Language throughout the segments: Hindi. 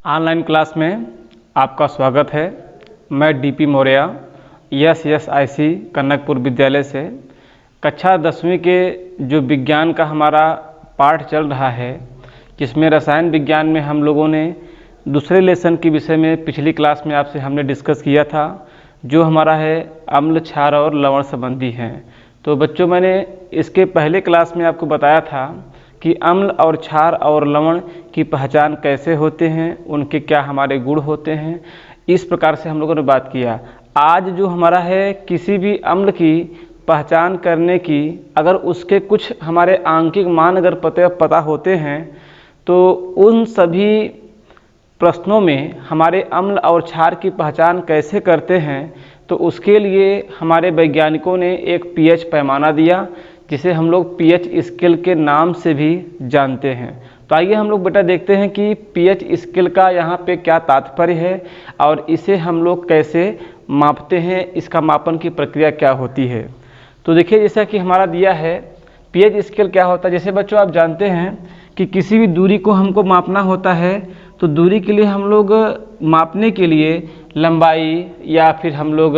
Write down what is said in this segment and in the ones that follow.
ऑनलाइन क्लास में आपका स्वागत है। मैं डीपी मौर्य SSIC कनकपुर विद्यालय से कक्षा 10वीं के जो विज्ञान का हमारा पाठ चल रहा है, जिसमें रसायन विज्ञान में हम लोगों ने दूसरे लेसन के विषय में पिछली क्लास में आपसे हमने डिस्कस किया था, जो हमारा है अम्ल, क्षार और लवण संबंधी हैं। तो बच्चों, मैंने इसके पहले क्लास में आपको बताया था कि अम्ल और क्षार और लवण की पहचान कैसे होते हैं, उनके क्या हमारे गुण होते हैं। इस प्रकार से हम लोगों ने बात किया। आज जो हमारा है, किसी भी अम्ल की पहचान करने की अगर उसके कुछ हमारे आंकिक मान अगर पता होते हैं, तो उन सभी प्रश्नों में हमारे अम्ल और क्षार की पहचान कैसे करते हैं, तो उसके लिए हमारे वैज्ञानिकों ने एक pH पैमाना दिया, जिसे हम लोग pH स्केल के नाम से भी जानते हैं। तो आइए हम लोग बेटा देखते हैं कि pH स्केल का यहाँ पे क्या तात्पर्य है और इसे हम लोग कैसे मापते हैं, इसका मापन की प्रक्रिया क्या होती है। तो देखिए, जैसा कि हमारा दिया है pH स्केल क्या होता है। जैसे बच्चों आप जानते हैं कि किसी भी दूरी को हमको मापना होता है, तो दूरी के लिए हम लोग मापने के लिए लंबाई या फिर हम लोग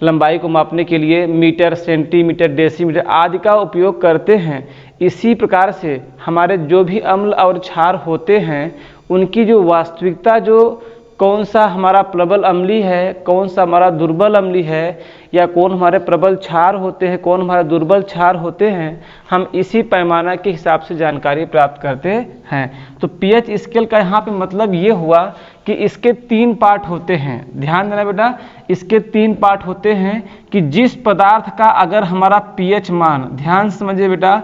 लंबाई को मापने के लिए मीटर, सेंटीमीटर, डेसीमीटर आदि का उपयोग करते हैं। इसी प्रकार से हमारे जो भी अम्ल और क्षार होते हैं, उनकी जो वास्तविकता, जो कौन सा हमारा प्रबल अम्लीय है, कौन सा हमारा दुर्बल अम्लीय है, या कौन हमारे प्रबल क्षार होते हैं, कौन हमारे दुर्बल क्षार होते हैं, हम इसी पैमाना के हिसाब से जानकारी प्राप्त करते हैं। तो pH स्केल का यहाँ पे मतलब ये हुआ कि इसके 3 पार्ट होते हैं। ध्यान देना बेटा, इसके 3 पार्ट होते हैं कि जिस पदार्थ का अगर हमारा pH मान, ध्यान से समझिए बेटा,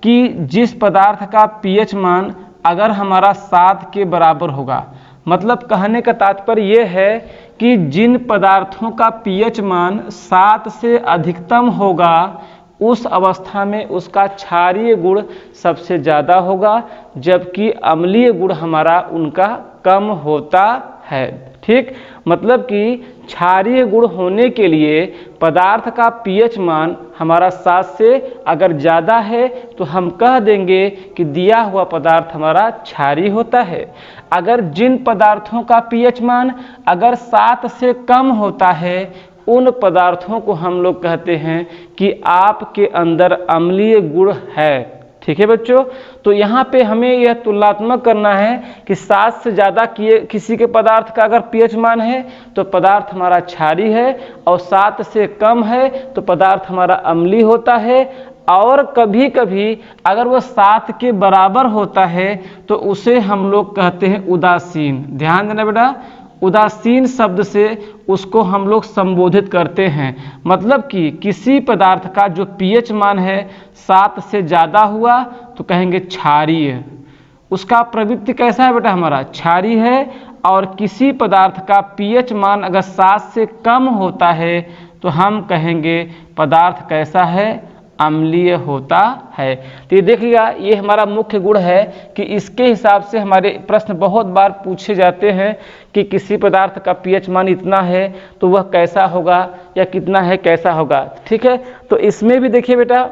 कि जिस पदार्थ का pH मान अगर हमारा 7 के बराबर होगा, मतलब कहने का तात्पर्य यह है कि जिन पदार्थों का pH मान 7 से अधिकतम होगा, उस अवस्था में उसका क्षारीय गुण सबसे ज़्यादा होगा, जबकि अम्लीय गुण हमारा उनका कम होता है। ठीक, मतलब कि क्षारीय गुण होने के लिए पदार्थ का pH मान हमारा 7 से अगर ज़्यादा है, तो हम कह देंगे कि दिया हुआ पदार्थ हमारा क्षारीय होता है। अगर जिन पदार्थों का pH मान अगर 7 से कम होता है, उन पदार्थों को हम लोग कहते हैं कि आपके अंदर अम्लीय गुण है। ठीक है बच्चों, तो यहाँ पे हमें यह तुलनात्मक करना है कि 7 से ज़्यादा किसी के पदार्थ का अगर pH मान है, तो पदार्थ हमारा क्षारीय है, और 7 से कम है तो पदार्थ हमारा अम्लीय होता है। और कभी कभी अगर वह 7 के बराबर होता है, तो उसे हम लोग कहते हैं उदासीन। ध्यान देना बेटा, उदासीन शब्द से उसको हम लोग संबोधित करते हैं। मतलब कि किसी पदार्थ का जो pH मान है 7 से ज़्यादा हुआ, तो कहेंगे क्षारीय। उसका प्रवृत्ति कैसा है बेटा, हमारा क्षारीय है। और किसी पदार्थ का pH मान अगर 7 से कम होता है, तो हम कहेंगे पदार्थ कैसा है, अम्लीय होता है। तो ये देखिएगा, ये हमारा मुख्य गुण है कि इसके हिसाब से हमारे प्रश्न बहुत बार पूछे जाते हैं कि किसी पदार्थ का pH मान इतना है तो वह कैसा होगा, या कितना है कैसा होगा। ठीक है, तो इसमें भी देखिए बेटा,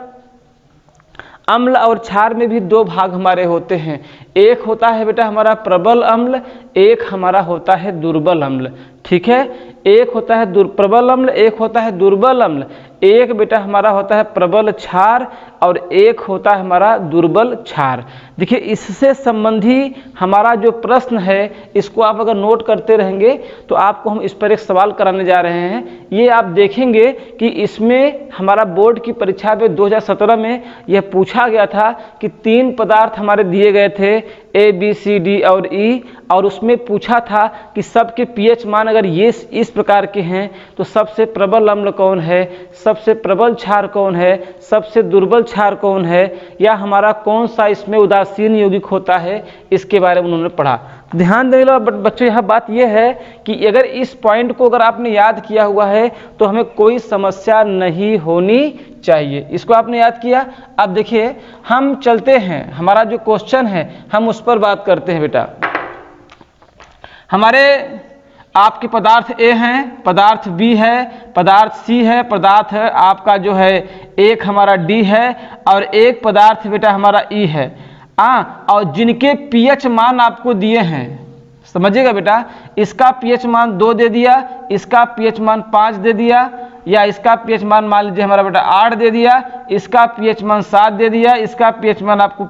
अम्ल और क्षार में भी 2 भाग हमारे होते हैं। एक होता है बेटा हमारा प्रबल अम्ल, एक हमारा होता है दुर्बल अम्ल। ठीक है, एक होता है प्रबल अम्ल, एक होता है दुर्बल अम्ल। एक बेटा हमारा होता है प्रबल क्षार और एक होता है हमारा दुर्बल क्षार। देखिए, इससे संबंधी हमारा जो प्रश्न है, इसको आप अगर नोट करते रहेंगे तो आपको हम इस पर एक सवाल कराने जा रहे हैं। ये आप देखेंगे कि इसमें हमारा बोर्ड की परीक्षा में 2017 में यह पूछा गया था कि 3 पदार्थ हमारे दिए गए थे, A, B, C, D और E, और उसमें पूछा था कि सबके pH मान अगर ये इस प्रकार के हैं, तो सबसे प्रबल अम्ल कौन है, सबसे प्रबल क्षार कौन है, सबसे दुर्बल क्षार कौन है, या हमारा कौन सा इसमें उदासीन यौगिक होता है, इसके बारे में उन्होंने पढ़ा। ध्यान देने वाला बच्चों यहाँ बात यह है कि अगर इस पॉइंट को अगर आपने याद किया हुआ है, तो हमें कोई समस्या नहीं होनी चाहिए। इसको आपने याद किया। अब देखिए, हम चलते हैं, हमारा जो क्वेश्चन है हम उस पर बात करते हैं बेटा। हमारे आपके पदार्थ A हैं, पदार्थ B है, पदार्थ C है, पदार्थ आपका जो है एक हमारा D है, और एक पदार्थ बेटा हमारा E है। और जिनके pH मान आपको दिए हैं, समझिएगा बेटा, इसका पीएच मान 2 दे दिया, इसका पीएच मान 5 दे दिया, या इसका पीएच मान मान लीजिए हमारा बेटा 8 दे दिया, इसका पीएच मान 7 दे दिया, इसका पीएच मान आपको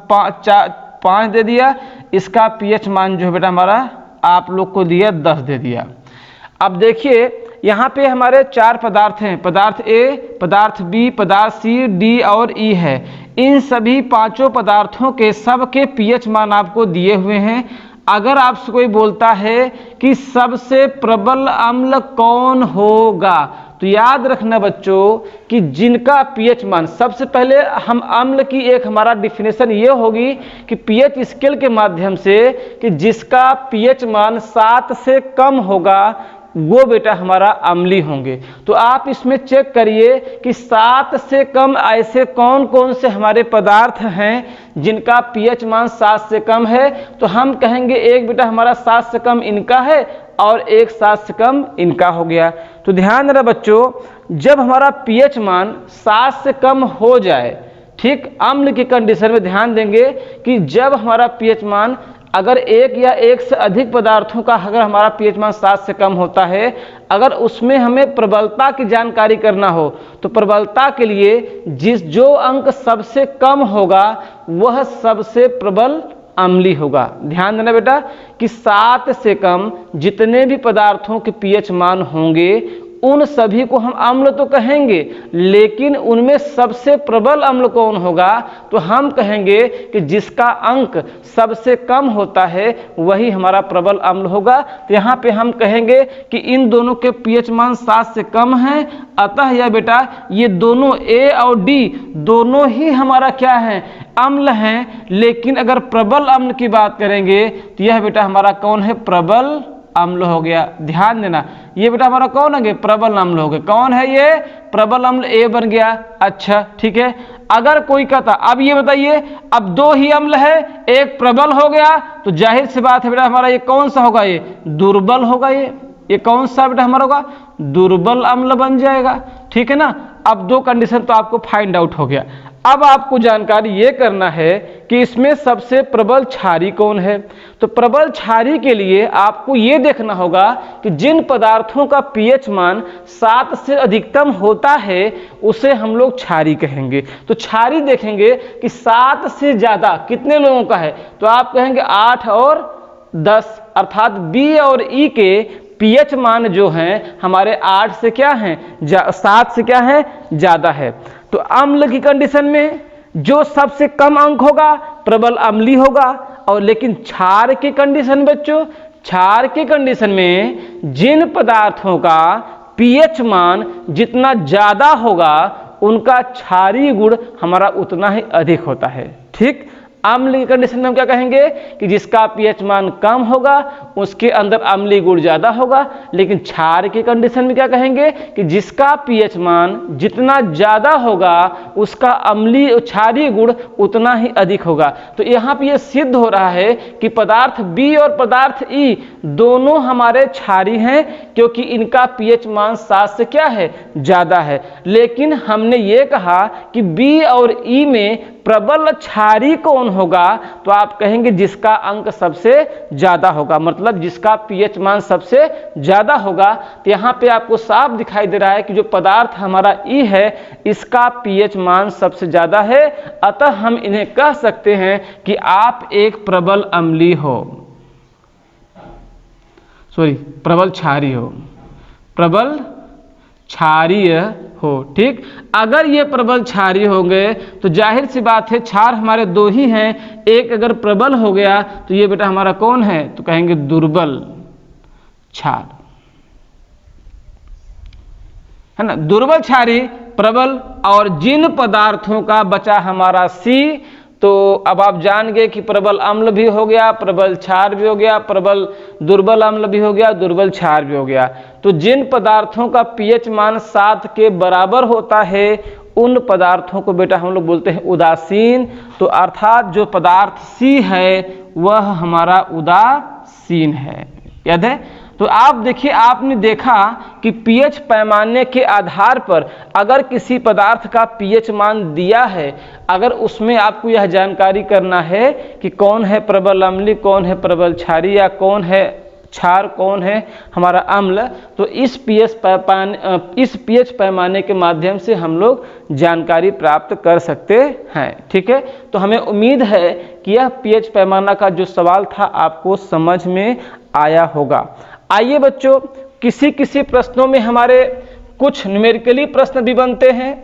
5 दे दिया, इसका पीएच मान जो है बेटा हमारा आप लोग को दिया 10 दे दिया। अब देखिए यहाँ पे हमारे 4 पदार्थ हैं, पदार्थ ए, पदार्थ बी, पदार्थ सी, डी और ई है। इन सभी 5 पदार्थों के सबके पीएच मान आपको दिए हुए हैं। अगर आपसे कोई बोलता है कि सबसे प्रबल अम्ल कौन होगा, तो याद रखना बच्चों कि जिनका पीएच मान, सबसे पहले हम अम्ल की एक हमारा डिफिनेशन ये होगी कि पीएच स्केल के माध्यम से कि जिसका पीएच मान 7 से कम होगा वो बेटा हमारा अम्लीय होंगे। तो आप इसमें चेक करिए कि 7 से कम ऐसे कौन कौन से हमारे पदार्थ हैं जिनका पीएच मान 7 से कम है। तो हम कहेंगे एक बेटा हमारा 7 से कम इनका है और एक 7 से कम इनका हो गया। तो ध्यान रहे बच्चों, जब हमारा पीएच मान 7 से कम हो जाए, ठीक, अम्ल की कंडीशन में ध्यान देंगे कि जब हमारा पीएच मान अगर एक या एक से अधिक पदार्थों का अगर हमारा पीएच मान 7 से कम होता है, अगर उसमें हमें प्रबलता की जानकारी करना हो तो प्रबलता के लिए जो अंक सबसे कम होगा वह सबसे प्रबल अम्लीय होगा। ध्यान देना बेटा कि 7 से कम जितने भी पदार्थों के पीएच मान होंगे उन सभी को हम अम्ल तो कहेंगे, लेकिन उनमें सबसे प्रबल अम्ल कौन होगा, तो हम कहेंगे कि जिसका अंक सबसे कम होता है वही हमारा प्रबल अम्ल होगा। तो यहाँ पे हम कहेंगे कि इन दोनों के पीएच मान 7 से कम हैं, अतः यह बेटा ये दोनों ए और डी दोनों ही हमारा क्या है, अम्ल हैं। लेकिन अगर प्रबल अम्ल की बात करेंगे तो यह बेटा हमारा कौन है, प्रबल अम्ल हो गया। ध्यान देना, ये बेटा हमारा कौन है, प्रबल अम्ल हो गया। कौन है ये, प्रबल अम्ल ए बन गया। अच्छा ठीक है, अगर कोई कहता अब ये बताइए अब 2 ही अम्ल है, एक प्रबल हो गया, तो जाहिर सी बात है बेटा हमारा ये कौन सा होगा, ये दुर्बल होगा। ये कौन सा बेटा हमारा होगा, दुर्बल अम्ल बन जाएगा। ठीक है ना, अब 2 कंडीशन तो आपको फाइंड आउट हो गया। अब आपको जानकारी ये करना है कि इसमें सबसे प्रबल क्षारी कौन है। तो प्रबल क्षारी के लिए आपको ये देखना होगा कि जिन पदार्थों का पीएच मान 7 से अधिकतम होता है उसे हम लोग क्षारी कहेंगे। तो क्षारी देखेंगे कि 7 से ज्यादा कितने लोगों का है, तो आप कहेंगे 8 और 10, अर्थात बी और ई के पीएच मान जो हैं हमारे 8 से क्या हैं, 7 से क्या है, ज्यादा है। तो अम्ल की कंडीशन में जो सबसे कम अंक होगा प्रबल अम्लीय होगा। और लेकिन क्षार की कंडीशन बच्चों, क्षार की कंडीशन में जिन पदार्थों का पीएच मान जितना ज्यादा होगा उनका क्षारीय गुण हमारा उतना ही अधिक होता है। ठीक, अम्ल की कंडीशन में हम क्या कहेंगे कि जिसका पीएच मान कम होगा उसके अंदर अम्लीय गुण ज्यादा होगा। लेकिन क्षार की कंडीशन में क्या कहेंगे कि जिसका पीएच मान जितना ज्यादा होगा उसका अम्लीय क्षारीय गुण उतना ही अधिक होगा। तो यहाँ पे ये सिद्ध हो रहा है कि पदार्थ बी और पदार्थ ई दोनों हमारे क्षारी हैं, क्योंकि इनका पीएच मान 7 से क्या है, ज्यादा है। लेकिन हमने ये कहा कि बी और ई में प्रबल क्षारी कौन होगा, तो आप कहेंगे जिसका अंक सबसे ज्यादा होगा, मतलब जिसका पीएच मान सबसे ज्यादा होगा। तो यहाँ पे आपको साफ दिखाई दे रहा है कि जो पदार्थ हमारा ई है इसका पीएच मान सबसे ज्यादा है, अतः हम इन्हें कह सकते हैं कि आप एक प्रबल अम्लीय हो, प्रबल क्षारीय हो, प्रबल क्षारीय हो। ठीक, अगर ये प्रबल क्षारीय हो गए तो जाहिर सी बात है क्षार हमारे 2 ही हैं, एक अगर प्रबल हो गया तो ये बेटा हमारा कौन है, तो कहेंगे दुर्बल क्षार, है ना, दुर्बल क्षारी प्रबल। और जिन पदार्थों का बचा हमारा सी, तो अब आप जान गए कि प्रबल अम्ल भी हो गया, प्रबल क्षार भी हो गया, प्रबल दुर्बल अम्ल भी हो गया, दुर्बल क्षार भी हो गया। तो जिन पदार्थों का पीएच मान 7 के बराबर होता है उन पदार्थों को बेटा हम लोग बोलते हैं उदासीन। तो अर्थात जो पदार्थ सी है वह हमारा उदासीन है। याद है? तो आप देखिए, आपने देखा कि पीएच पैमाने के आधार पर अगर किसी पदार्थ का पीएच मान दिया है, अगर उसमें आपको यह जानकारी करना है कि कौन है प्रबल अम्लीय, कौन है प्रबल क्षारीय या कौन है क्षार कौन है? हमारा अम्ल। तो इस पीएच पैमाने के माध्यम से हम लोग जानकारी प्राप्त कर सकते हैं। ठीक है, तो हमें उम्मीद है कि यह पीएच पैमाना का जो सवाल था आपको समझ में आया होगा। आइए बच्चों, किसी किसी प्रश्नों में हमारे कुछ न्यूमेरिकली प्रश्न भी बनते हैं।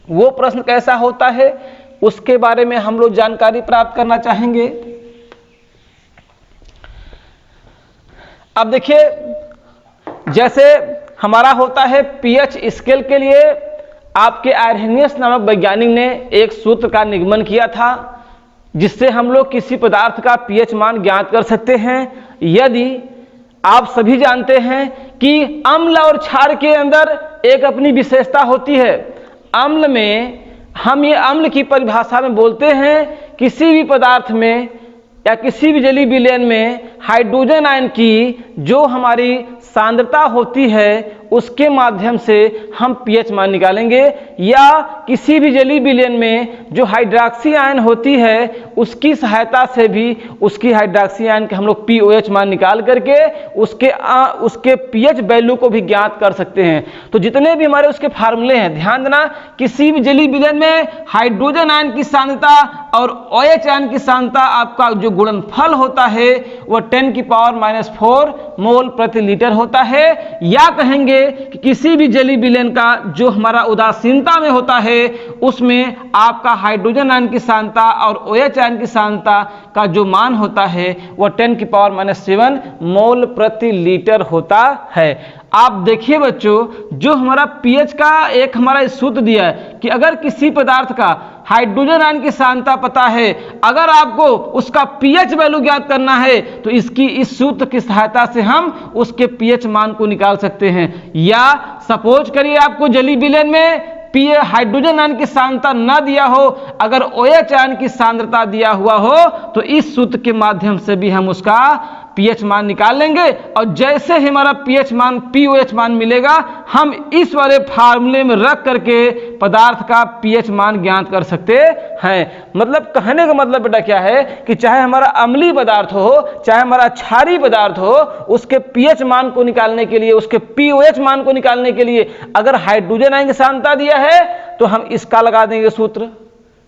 वो प्रश्न कैसा होता है उसके बारे में हम लोग जानकारी प्राप्त करना चाहेंगे। अब देखिए, जैसे हमारा होता है पीएच स्केल के लिए आपके आर्हेनियस नामक वैज्ञानिक ने एक सूत्र का निगमन किया था, जिससे हम लोग किसी पदार्थ का पीएच मान ज्ञात कर सकते हैं। यदि आप सभी जानते हैं कि अम्ल और क्षार के अंदर एक अपनी विशेषता होती है। अम्ल में हम ये अम्ल की परिभाषा में बोलते हैं किसी भी पदार्थ में या किसी भी जलीय विलयन में हाइड्रोजन आयन की जो हमारी सांद्रता होती है उसके माध्यम से हम पीएच मान निकालेंगे, या किसी भी जलीय विलयन में जो हाइड्रॉक्सी आयन होती है उसकी सहायता से भी उसकी हाइड्रॉक्सी आयन के हम लोग पीओएच मान निकाल करके उसके पीएच वैल्यू को भी ज्ञात कर सकते हैं। तो जितने भी हमारे उसके फार्मूले हैं, ध्यान देना, किसी भी जलीय विलयन में हाइड्रोजन आयन की सांद्रता और OH आयन की सांद्रता आपका जो गुणनफल होता है वह 10⁻⁴ मोल प्रति लीटर होता है। या कहेंगे कि किसी भी जलीय विलयन का जो हमारा उदासीनता में होता है उसमें आपका हाइड्रोजन आयन की सांद्रता और OH आयन की सांद्रता का जो मान होता है वह 10⁻⁷ मोल प्रति लीटर होता है। आप देखिए बच्चों, जो हमारा पीएच का एक हमारा सूत्र दिया है कि अगर किसी पदार्थ का हाइड्रोजन आयन की सांद्रता पता है, अगर आपको उसका पीएच वैल्यू ज्ञात करना है तो इस सूत्र की सहायता से हम उसके पीएच मान को निकाल सकते हैं। या सपोज करिए आपको जलीय विलयन में हाइड्रोजन आयन की सांद्रता न दिया हो, अगर OH आयन की सांद्रता दिया हुआ हो तो इस सूत्र के माध्यम से भी हम उसका पीएच मान निकाल लेंगे। और जैसे ही हमारा पीएच मान पीओएच मान मिलेगा, हम इस वाले फार्मूले में रख करके पदार्थ का पीएच मान ज्ञात कर सकते हैं। मतलब कहने का मतलब बेटा क्या है कि चाहे हमारा अम्लीय पदार्थ हो चाहे हमारा क्षारीय पदार्थ हो, उसके पीएच मान को निकालने के लिए, उसके पीओएच मान को निकालने के लिए अगर हाइड्रोजन आयन की सांद्रता दिया है तो हम इसका लगा देंगे सूत्र।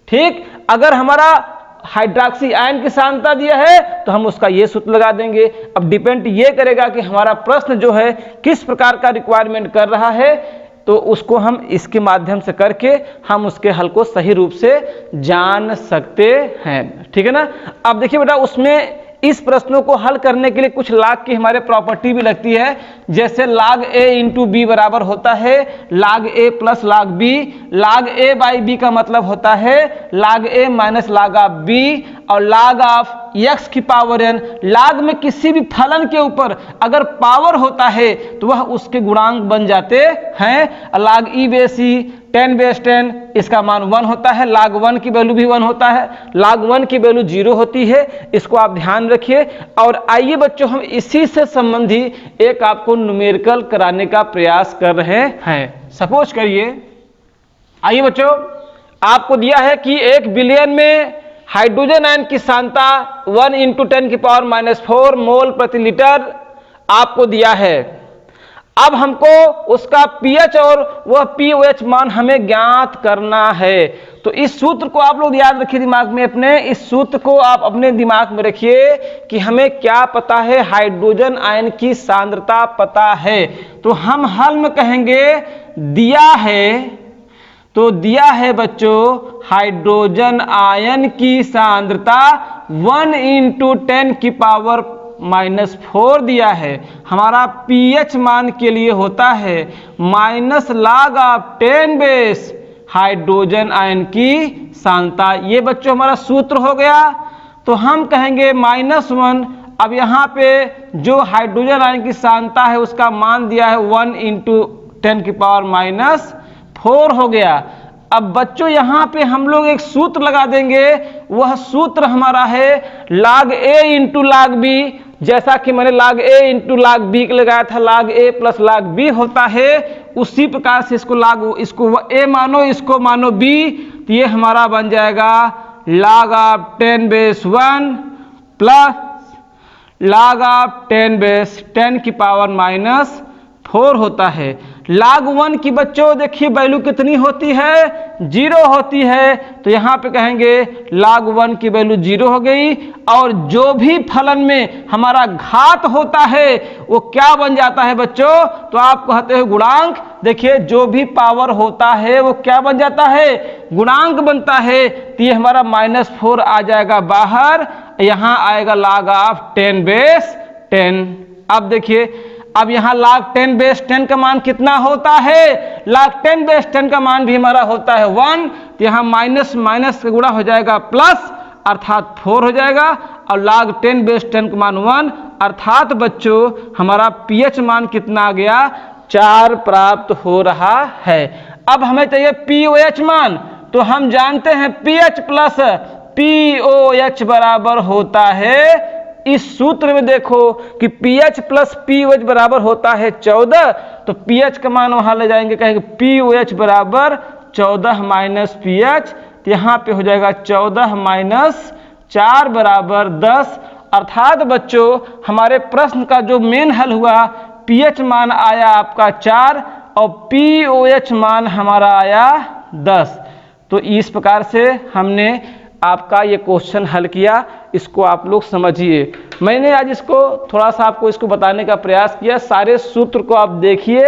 ठीक, अगर हमारा हाइड्रॉक्सी आयन की सांद्रता दिया है तो हम उसका ये सूत्र लगा देंगे। अब डिपेंड ये करेगा कि हमारा प्रश्न जो है किस प्रकार का रिक्वायरमेंट कर रहा है, तो उसको हम इसके माध्यम से करके हम उसके हल को सही रूप से जान सकते हैं। ठीक है ना। अब देखिए बेटा, उसमें इस प्रश्नों को हल करने के लिए कुछ log की हमारे प्रॉपर्टी भी लगती है। जैसे log a इंटू बी बराबर होता है log a plus log b। log a by B का मतलब होता है log a minus log of b और log ऑफ x की पावर n। log में किसी भी फलन के ऊपर अगर पावर होता है तो वह उसके गुणांक बन जाते हैं। log e base e 10 base 10 इसका मान 1 होता है, log 1 की वैल्यू भी 1 होता है, log 1 की वैल्यू 0 होती है। इसको आप ध्यान रखिए। और आइए बच्चों, हम इसी से संबंधी एक आपको न्यूमेरिकल कराने का प्रयास कर रहे हैं। सपोज करिए, आइए बच्चों, आपको दिया है कि एक विलयन में हाइड्रोजन आयन की सांद्रता 1 × 10⁻⁴ मोल प्रति लीटर आपको दिया है। अब हमको उसका पीएच और वह पीओएच मान हमें ज्ञात करना है। तो इस सूत्र को आप लोग याद रखिए दिमाग में अपने, इस सूत्र को आप अपने दिमाग में रखिए कि हमें क्या पता है, हाइड्रोजन आयन की सांद्रता पता है। तो हम हल में कहेंगे दिया है, तो दिया है बच्चों हाइड्रोजन आयन की सांद्रता 1 × 10⁻⁴ दिया है। हमारा पीएच मान के लिए होता है -log of 10 base hydrogen ion की सांद्रता। ये बच्चों हमारा सूत्र हो गया। तो हम कहेंगे -1। अब यहाँ पे जो हाइड्रोजन आयन की सांद्रता है उसका मान दिया है 1 × 10⁻⁴ हो गया। अब बच्चों यहाँ पे हम लोग एक सूत्र लगा देंगे, वह सूत्र हमारा है log a × log b। जैसा कि मैंने log a × log b लगाया था, log a plus log b होता है, उसी प्रकार से इसको a मानो, इसको मानो b, तो ये हमारा बन जाएगा log of 10 base 1 plus log of 10 base 10 की पावर -4 होता है। log 1 की बच्चों देखिए वैल्यू कितनी होती है, 0 होती है, तो यहाँ पे कहेंगे log 1 की वैल्यू 0 हो गई। और जो भी फलन में हमारा घात होता है वो क्या बन जाता है बच्चों, तो आप कहते हैं गुणांक। देखिए जो भी पावर होता है वो क्या बन जाता है, गुणांक बनता है। तो ये हमारा -4 आ जाएगा बाहर, यहाँ आएगा log ऑफ 10 बेस 10। अब देखिए अब यहाँ log 10 बेस 10 का मान कितना होता है, log 10 बेस 10 का मान भी हमारा होता है 1। तो यहाँ माइनस माइनस का गुणा हो जाएगा प्लस अर्थात 4 हो जाएगा, और log 10 बेस 10 का मान 1 अर्थात बच्चों हमारा pH मान कितना आ गया, 4 प्राप्त हो रहा है। अब हमें चाहिए pOH मान, तो हम जानते हैं pH प्लस pOH बराबर होता है, इस सूत्र में देखो कि pH प्लस pOH बराबर होता है 14। तो pH का मान वहां ले जाएंगे, कहेंगे pOH बराबर 14 माइनस pH, तो यहाँ पे हो जाएगा 14 माइनस 4 बराबर 10। अर्थात बच्चों हमारे प्रश्न का जो मेन हल हुआ, pH मान आया आपका 4 और pOH मान हमारा आया 10। तो इस प्रकार से हमने आपका ये क्वेश्चन हल किया, इसको आप लोग समझिए। मैंने आज इसको थोड़ा सा आपको इसको बताने का प्रयास किया, सारे सूत्र को आप देखिए,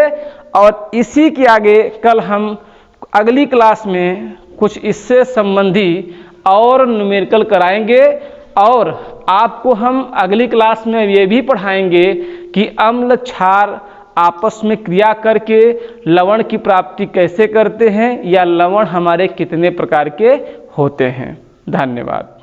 और इसी के आगे कल हम अगली क्लास में कुछ इससे संबंधी और न्यूमेरिकल कराएंगे। और आपको हम अगली क्लास में ये भी पढ़ाएंगे कि अम्ल क्षार आपस में क्रिया करके लवण की प्राप्ति कैसे करते हैं, या लवण हमारे कितने प्रकार के होते हैं। धन्यवाद।